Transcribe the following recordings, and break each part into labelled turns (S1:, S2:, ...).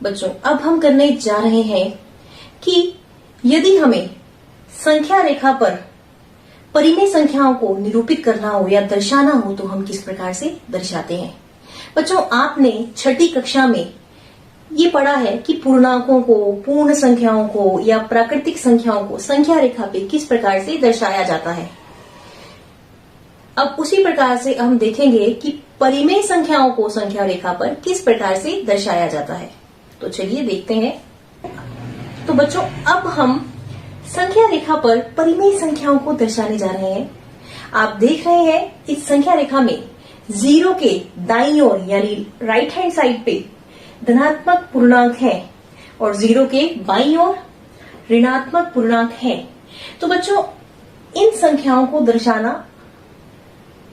S1: बच्चों अब हम करने जा रहे हैं कि यदि हमें संख्या रेखा पर परिमेय संख्याओं को निरूपित करना हो या दर्शाना हो तो हम किस प्रकार से दर्शाते हैं। बच्चों आपने छठी कक्षा में ये पढ़ा है कि पूर्णांकों को, पूर्ण संख्याओं को या प्राकृतिक संख्याओं को संख्या रेखा पे किस प्रकार से दर्शाया जाता है। अब उसी प्रकार से हम देखेंगे कि परिमेय संख्याओं को संख्या रेखा पर किस प्रकार से दर्शाया जाता है। तो चलिए देखते हैं। तो बच्चों अब हम संख्या रेखा पर परिमेय संख्याओं को दर्शाने जा रहे हैं। आप देख रहे हैं इस संख्या रेखा में जीरो के दाईं ओर यानी राइट हैंड साइड पे धनात्मक पूर्णांक है और जीरो के बाईं ओर ऋणात्मक पूर्णांक है। तो बच्चों इन संख्याओं को दर्शाना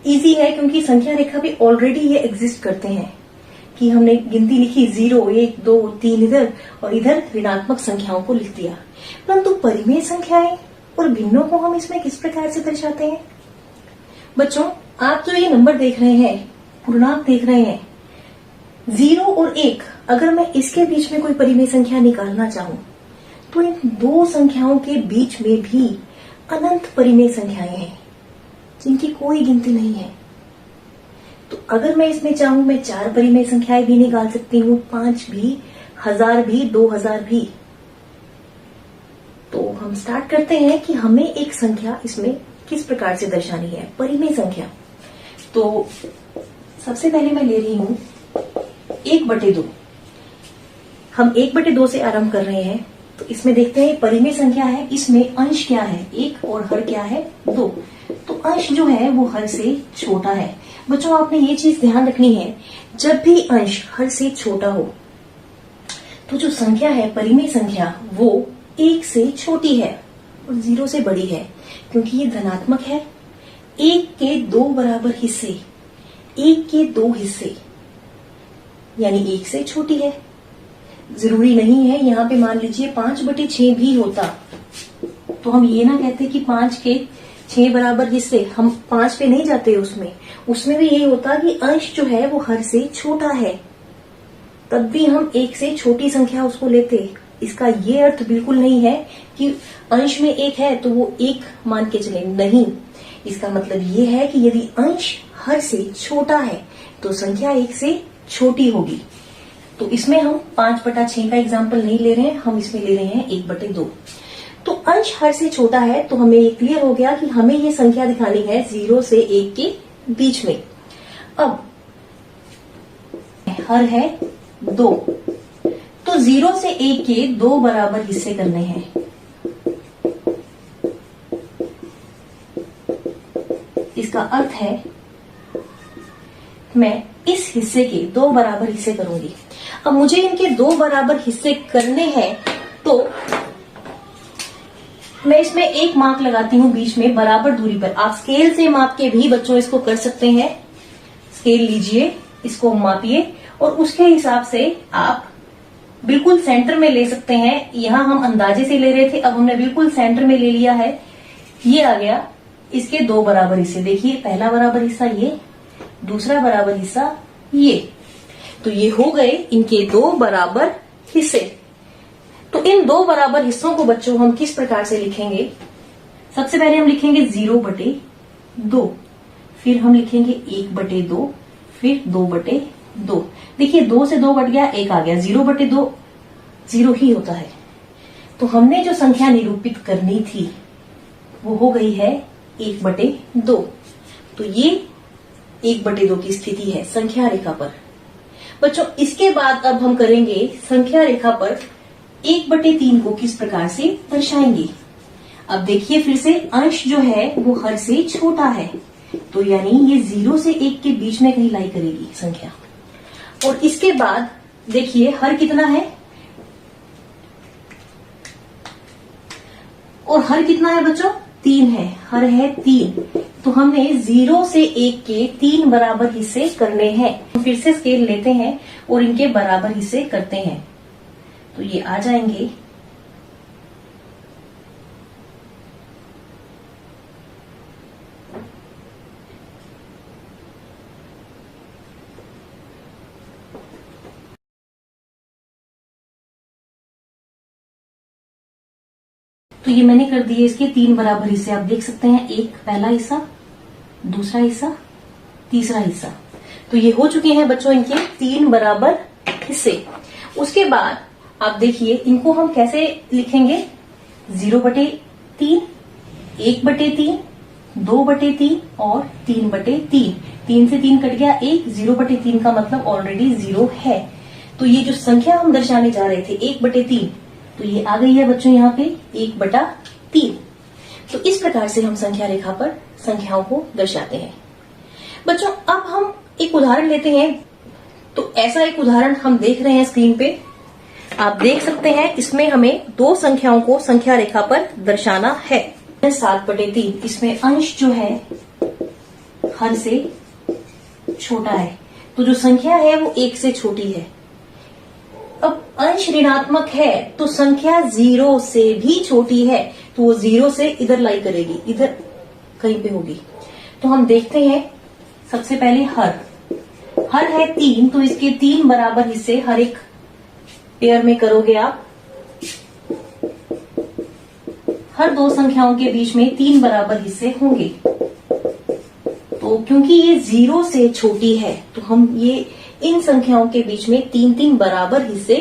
S1: इजी है क्योंकि संख्या रेखा पे ऑलरेडी ये एग्जिस्ट करते हैं कि हमने गिनती लिखी 0, 1, 2, 3 इधर और इधर ऋणात्मक संख्याओं को लिख दिया। परंतु परिमेय संख्याएं और भिन्नों को हम इसमें किस प्रकार से दर्शाते हैं। बच्चों आप जो ये नंबर देख रहे हैं, पूर्णांक देख रहे हैं 0 और 1, अगर मैं इसके बीच में कोई परिमेय संख्या निकालना चाहूं तो इन दो संख्याओं के बीच में भी अनंत परिमेय संख्याएं हैं जिनकी कोई गिनती नहीं है। तो अगर मैं इसमें चाहूं मैं 4 परिमेय संख्याएं भी निकाल सकती हूँ, 5 भी, 1000 भी, 2000 भी। तो हम स्टार्ट करते हैं कि हमें एक संख्या इसमें किस प्रकार से दर्शानी है, परिमेय संख्या। तो सबसे पहले मैं ले रही हूं 1/2। हम 1/2 से आरंभ कर रहे हैं। तो इसमें देखते हैं परिमेय संख्या है, इसमें अंश क्या है 1 और हर क्या है 2। तो अंश जो है वो हर से छोटा है। बच्चों आपने ये चीज ध्यान रखनी है, जब भी अंश हर से छोटा हो तो जो संख्या है परिमेय संख्या वो 1 से छोटी है और 0 से बड़ी है क्योंकि ये धनात्मक है। 1 के 2 बराबर हिस्से, 1 के 2 हिस्से यानी 1 से छोटी है। जरूरी नहीं है यहाँ पे मान लीजिए 5/6 भी होता तो हम ये ना कहते कि 5 के 6 बराबर हिस्से, हम 5 पे नहीं जाते उसमें भी यही होता कि अंश जो है वो हर से छोटा है, तब भी हम 1 से छोटी संख्या उसको लेते। इसका ये अर्थ बिल्कुल नहीं है कि अंश में 1 है तो वो 1 मान के चले, नहीं। इसका मतलब ये है कि यदि अंश हर से छोटा है तो संख्या 1 से छोटी होगी। तो इसमें हम 5/6 का एग्जाम्पल नहीं ले रहे हैं, हम इसमें ले रहे हैं 1/2। तो अंश हर से छोटा है तो हमें ये क्लियर हो गया कि हमें ये संख्या दिखानी है 0 से 1 के बीच में। अब हर है 2, तो 0 से 1 के 2 बराबर हिस्से करने हैं। इसका अर्थ है मैं इस हिस्से के 2 बराबर हिस्से करूंगी। अब मुझे इनके 2 बराबर हिस्से करने हैं तो मैं इसमें एक मार्क लगाती हूँ बीच में बराबर दूरी पर। आप स्केल से माप के भी बच्चों इसको कर सकते हैं। स्केल लीजिए, इसको मापिए और उसके हिसाब से आप बिल्कुल सेंटर में ले सकते हैं। यहां हम अंदाजे से ले रहे थे, अब हमने बिल्कुल सेंटर में ले लिया है। ये आ गया इसके 2 बराबर हिस्से। देखिए पहला बराबर हिस्सा ये, दूसरा बराबर हिस्सा ये। तो ये हो गए इनके 2 बराबर हिस्से। तो इन 2 बराबर हिस्सों को बच्चों हम किस प्रकार से लिखेंगे। सबसे पहले हम लिखेंगे 0/2, फिर हम लिखेंगे 1/2, फिर 2/2। देखिए 2 से 2 कट गया, 1 आ गया। 0/2 0 ही होता है। तो हमने जो संख्या निरूपित करनी थी वो हो गई है 1/2। तो ये 1/2 की स्थिति है संख्या रेखा पर। बच्चों इसके बाद अब हम करेंगे संख्या रेखा पर 1/3 को किस प्रकार से दर्शाएंगे। अब देखिए फिर से अंश जो है वो हर से छोटा है तो यानी ये 0 से 1 के बीच में कहीं लाई करेगी संख्या। और इसके बाद देखिए हर कितना है, और हर कितना है बच्चों 3 है, हर है 3। तो हमने 0 से 1 के 3 बराबर हिस्से करने हैं। फिर से स्केल लेते हैं और इनके बराबर हिस्से करते हैं तो ये आ जाएंगे तो ये मैंने कर दिए इसके 3 बराबर हिस्से। आप देख सकते हैं, एक पहला हिस्सा, दूसरा हिस्सा, तीसरा हिस्सा। तो ये हो चुके हैं बच्चों इनके 3 बराबर हिस्से। उसके बाद आप देखिए इनको हम कैसे लिखेंगे, 0/3, 1/3, 2/3 और 3/3। 3 से 3 कट गया, 1, 0/3 का मतलब ऑलरेडी 0 है। तो ये जो संख्या हम दर्शाने जा रहे थे 1/3, तो ये आ गई है बच्चों यहाँ पे 1/3। तो इस प्रकार से हम संख्या रेखा पर संख्याओं को दर्शाते हैं। बच्चों अब हम एक उदाहरण लेते हैं। तो ऐसा एक उदाहरण हम देख रहे हैं स्क्रीन पे, आप देख सकते हैं। इसमें हमें 2 संख्याओं को संख्या रेखा पर दर्शाना है। 7/3, इसमें अंश जो है हर से छोटा है, तो जो संख्या है वो 1 से छोटी है। अब अंश ऋणात्मक है तो संख्या 0 से भी छोटी है, तो वो 0 से इधर लाई करेगी, इधर कहीं पे होगी। तो हम देखते हैं सबसे पहले हर है 3, तो इसके 3 बराबर हिस्से हर एक पेयर में करोगे आप। हर 2 संख्याओं के बीच में 3 बराबर हिस्से होंगे। तो क्योंकि ये 0 से छोटी है तो हम ये इन संख्याओं के बीच में 3-3 बराबर हिस्से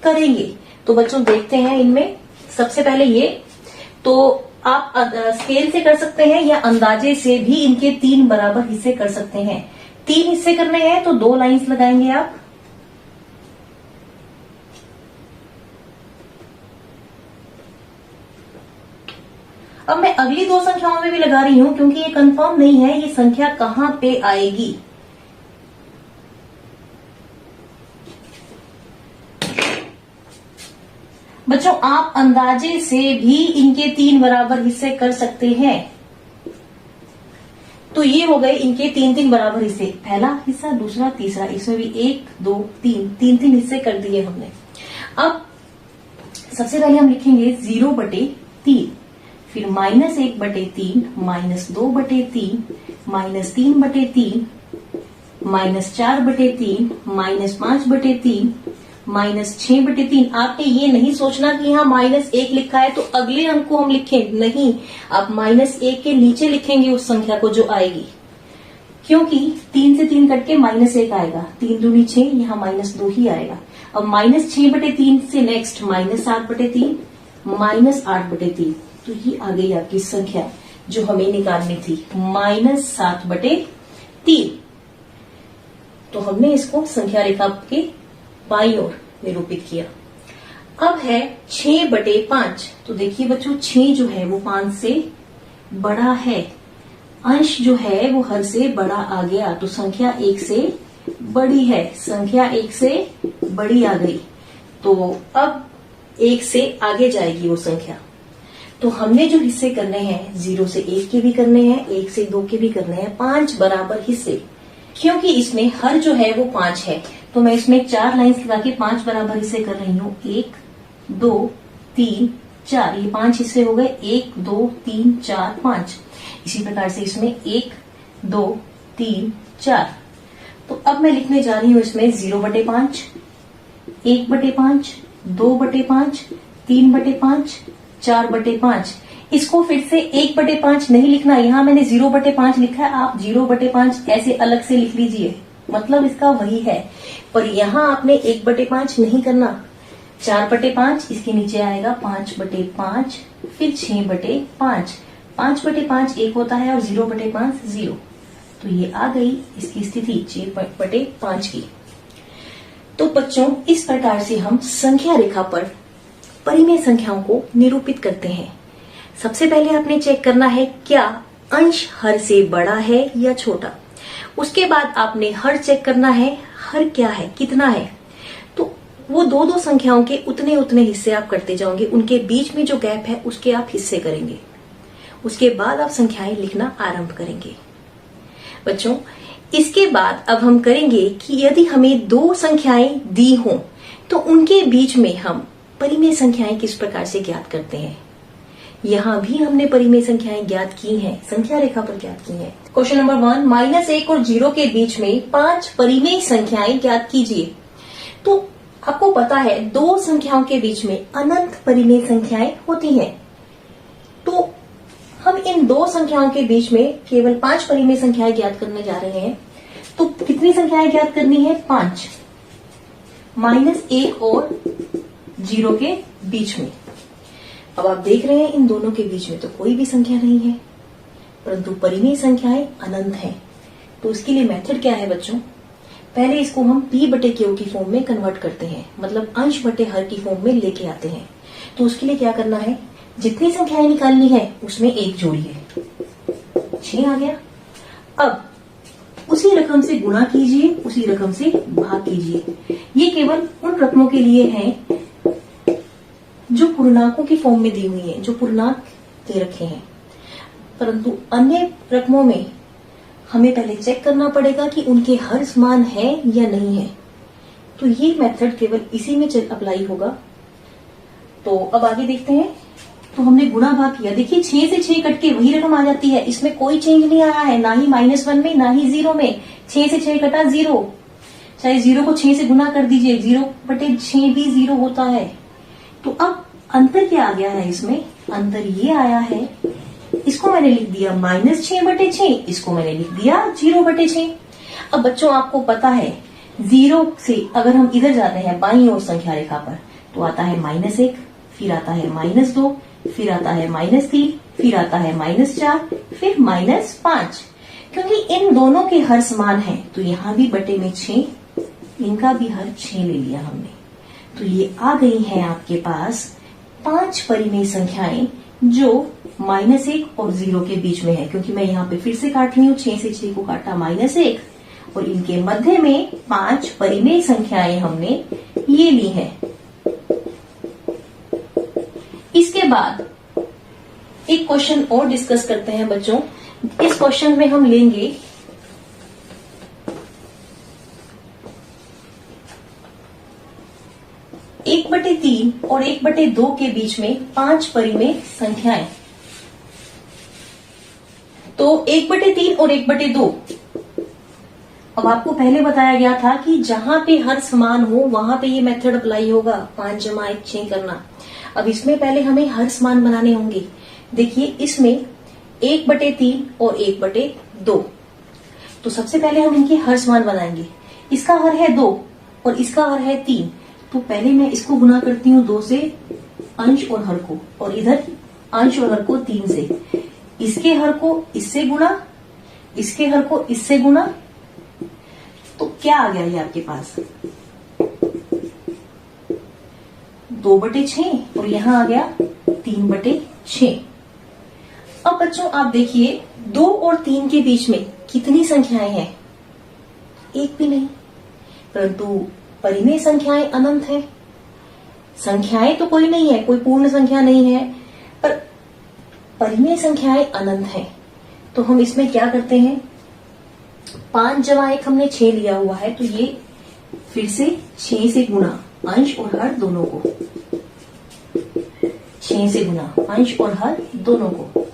S1: करेंगे। तो बच्चों देखते हैं इनमें सबसे पहले ये, तो आप स्केल से कर सकते हैं या अंदाजे से भी इनके 3 बराबर हिस्से कर सकते हैं। 3 हिस्से करने हैं तो 2 लाइंस लगाएंगे आप। अब मैं अगली 2 संख्याओं में भी लगा रही हूं क्योंकि ये कंफर्म नहीं है ये संख्या कहां पे आएगी। बच्चों आप अंदाजे से भी इनके 3 बराबर हिस्से कर सकते हैं। तो ये हो गए इनके 3-3 बराबर हिस्से, पहला हिस्सा, दूसरा, तीसरा। इसमें भी 1, 2, 3 हिस्से कर दिए हमने। अब सबसे पहले हम लिखेंगे 0/3, फिर -1/3, -2/3, -3/3, -4/3, -5/3, -6/3। आपने ये नहीं सोचना कि यहाँ -1 लिखा है तो अगले अंक को हम लिखें, नहीं, आप -1 के नीचे लिखेंगे उस संख्या को जो आएगी, क्योंकि 3 से 3 कट के -1 आएगा, 3 दूनी 6, यहाँ -2 ही आएगा। अब -6/3 से नेक्स्ट -7/3, -8/3, तो ये आ गई आपकी संख्या जो हमें निकालनी थी, -7/3। तो हमने इसको संख्या रेखा के बाईं ओर निरूपित किया। अब है 6/5। तो देखिए बच्चों 6 जो है वो 5 से बड़ा है, अंश जो है वो हर से बड़ा आ गया, तो संख्या 1 से बड़ी है, संख्या 1 से बड़ी आ गई। तो अब 1 से आगे जाएगी वो संख्या। तो हमने जो हिस्से करने हैं 0 से 1 के भी करने हैं, 1 से 2 के भी करने हैं, 5 बराबर हिस्से। क्योंकि इसमें हर जो है वो 5 है तो मैं इसमें 4 लाइंस लगा के 5 बराबर हिस्से कर रही हूँ। 1, 2, 3, 4, ये 5 हिस्से हो गए, 1, 2, 3, 4, 5। इसी प्रकार से इसमें 1, 2, 3, 4। तो अब मैं लिखने जा रही हूँ इसमें 0/5, 1/5, 2/5, 3/5, 4/5। इसको फिर से 1/5 नहीं लिखना, यहाँ मैंने 0/5 लिखा है, आप 0/5 ऐसे अलग से लिख लीजिए, मतलब इसका वही है। पर यहाँ आपने 1/5 नहीं करना, 4/5, इसके नीचे आएगा 5/5, फिर 6/5। 5/5 1 होता है और 0/5 0। तो ये आ गई इसकी स्थिति 6/5 की। तो बच्चों इस प्रकार से हम संख्या रेखा पर परिमेय संख्याओं को निरूपित करते हैं। सबसे पहले आपने चेक करना है क्या अंश हर से बड़ा है या छोटा। उसके बाद आपने हर चेक करना है, हर क्या है, कितना है। तो वो 2-2 संख्याओं के उतने हिस्से आप करते जाओगे, उनके बीच में जो गैप है उसके आप हिस्से करेंगे। उसके बाद आप संख्याएं लिखना आरंभ करेंगे। बच्चों इसके बाद अब हम करेंगे कि यदि हमें 2 संख्याएं दी हों तो उनके बीच में हम परिमेय संख्याएं किस प्रकार से ज्ञात करते हैं। यहाँ भी हमने परिमेय संख्याएं ज्ञात की हैं, संख्या रेखा पर ज्ञात की हैं। क्वेश्चन नंबर 1, -1 और 0 के बीच में 5 परिमेय संख्याएं ज्ञात कीजिए। तो आपको पता है 2 संख्याओं के बीच में अनंत परिमेय संख्याएं होती हैं। तो हम इन दो संख्याओं के बीच में केवल 5 परिमेय संख्याएं ज्ञात करने जा रहे हैं। तो कितनी संख्याएं ज्ञात करनी है? 5, -1 और 0 के बीच में। अब आप देख रहे हैं इन दोनों के बीच में तो कोई भी संख्या नहीं है, परंतु परिमेय संख्याएं अनंत हैं। तो इसके लिए मेथड क्या है बच्चों? पहले इसको हम p/q की फॉर्म में कन्वर्ट करते हैं, मतलब अंश बटे हर की फॉर्म में लेके आते हैं। तो उसके लिए क्या करना है, जितनी संख्याएं निकालनी है उसमें 1 जोड़िए, 6 आ गया। अब उसी रकम से गुणा कीजिए, उसी रकम से भाग कीजिए। ये केवल उन रकमों के लिए है जो पूर्णांकों की फॉर्म में दी हुई है, जो पूर्णांक दे रखे हैं। परंतु अन्य रकमों में हमें पहले चेक करना पड़ेगा कि उनके हर समान है या नहीं है। तो ये मेथड केवल इसी में अप्लाई होगा। तो अब आगे देखते हैं। तो हमने गुणा भाग किया, देखिए 6 से 6 कट के वही रकम आ जाती है, इसमें कोई चेंज नहीं आया है, ना ही -1 में ना ही 0 में। 6 से 6 कटा 0, चाहे 0 को 6 से गुना कर दीजिए, 0/6 भी 0 होता है। तो अब अंतर क्या आ गया है इसमें? अंतर ये आया है, इसको मैंने लिख दिया -6/6, इसको मैंने लिख दिया 0/6। अब बच्चों आपको पता है 0 से अगर हम इधर जाते हैं बाईं ओर संख्या रेखा पर, तो आता है -1, फिर आता है -2, फिर आता है -3, फिर आता है -4, फिर -5। क्योंकि इन दोनों के हर समान है तो यहाँ भी बटे में 6, इनका भी हर 6 ले लिया हमने। तो ये आ गई है आपके पास 5 परिमेय संख्याएं जो -1 और 0 के बीच में है। क्योंकि मैं यहाँ पे फिर से काट रही हूँ, 6 से 6 को काटा -1 और इनके मध्य में 5 परिमेय संख्याएं हमने ये ली है। इसके बाद एक क्वेश्चन और डिस्कस करते हैं बच्चों। इस क्वेश्चन में हम लेंगे 1/3 और 1/2 के बीच में 5 परिमेय संख्याएं। तो 1/3 और 1/2, अब आपको पहले बताया गया था कि जहां पे हर समान हो वहां पे ये मेथड अप्लाई होगा, 5 + 1 6 करना। अब इसमें पहले हमें हर समान बनाने होंगे। देखिए इसमें 1/3 और 1/2, तो सबसे पहले हम इनके हर समान बनाएंगे। इसका हर है 2 और इसका हर है 3, तो पहले मैं इसको गुना करती हूँ 2 से, अंश और हर को, और इधर अंश और हर को 3 से। इसके हर को इससे गुणा, इसके हर को इससे गुणा, तो क्या आ गया ये आपके पास 2/6 और यहां आ गया 3/6। अब बच्चों आप देखिए 2 और 3 के बीच में कितनी संख्याएं हैं? एक भी नहीं, परंतु परिमेय संख्याएं अनंत हैं। संख्याएं तो कोई नहीं है, कोई पूर्ण संख्या नहीं है, पर परिमेय संख्याएं अनंत हैं। तो हम इसमें क्या करते हैं, 5 + 1 हमने 6 लिया हुआ है, तो ये फिर से 6 से गुणा अंश और हर दोनों को, 6 से गुणा अंश और हर दोनों को।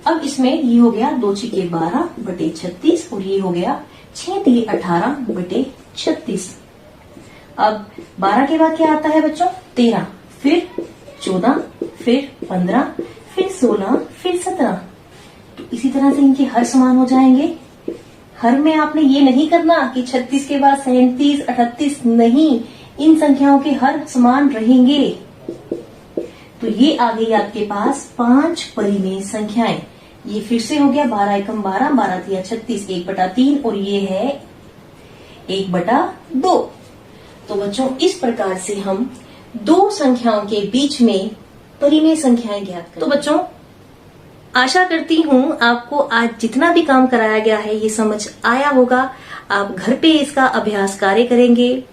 S1: अब इसमें ये हो गया 2 × 6 = 12/36 और ये हो गया 6 × 3 = 18/36। अब 12 के बाद क्या आता है बच्चों? 13, फिर 14, फिर 15, फिर 16, फिर 17। तो इसी तरह से इनके हर समान हो जाएंगे। हर में आपने ये नहीं करना कि 36 के बाद 37, 38, नहीं, इन संख्याओं के हर समान रहेंगे। तो ये आ गई आपके पास 5 परिमेय संख्याएं। ये फिर से हो गया 12 × 1 = 12, 12 × 3 = 36, 1/3 और ये है 1/2। तो बच्चों इस प्रकार से हम दो संख्याओं के बीच में परिमेय संख्याएं ज्ञात करें। तो बच्चों आशा करती हूँ आपको आज जितना भी काम कराया गया है ये समझ आया होगा। आप घर पे इसका अभ्यास कार्य करेंगे।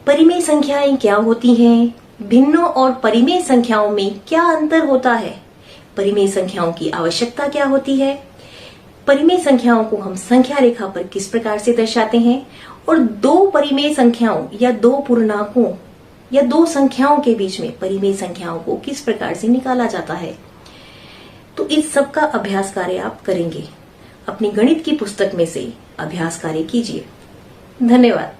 S1: परिमेय संख्याएं क्या होती हैं, भिन्नों और परिमेय संख्याओं में क्या अंतर होता है, परिमेय संख्याओं की आवश्यकता क्या होती है, परिमेय संख्याओं को हम संख्या रेखा पर किस प्रकार से दर्शाते हैं, और दो परिमेय संख्याओं या दो पूर्णांकों या दो संख्याओं के बीच में परिमेय संख्याओं को किस प्रकार से निकाला जाता है। तो इस सब का अभ्यास कार्य आप करेंगे। अपनी गणित की पुस्तक में से अभ्यास कार्य कीजिए। धन्यवाद।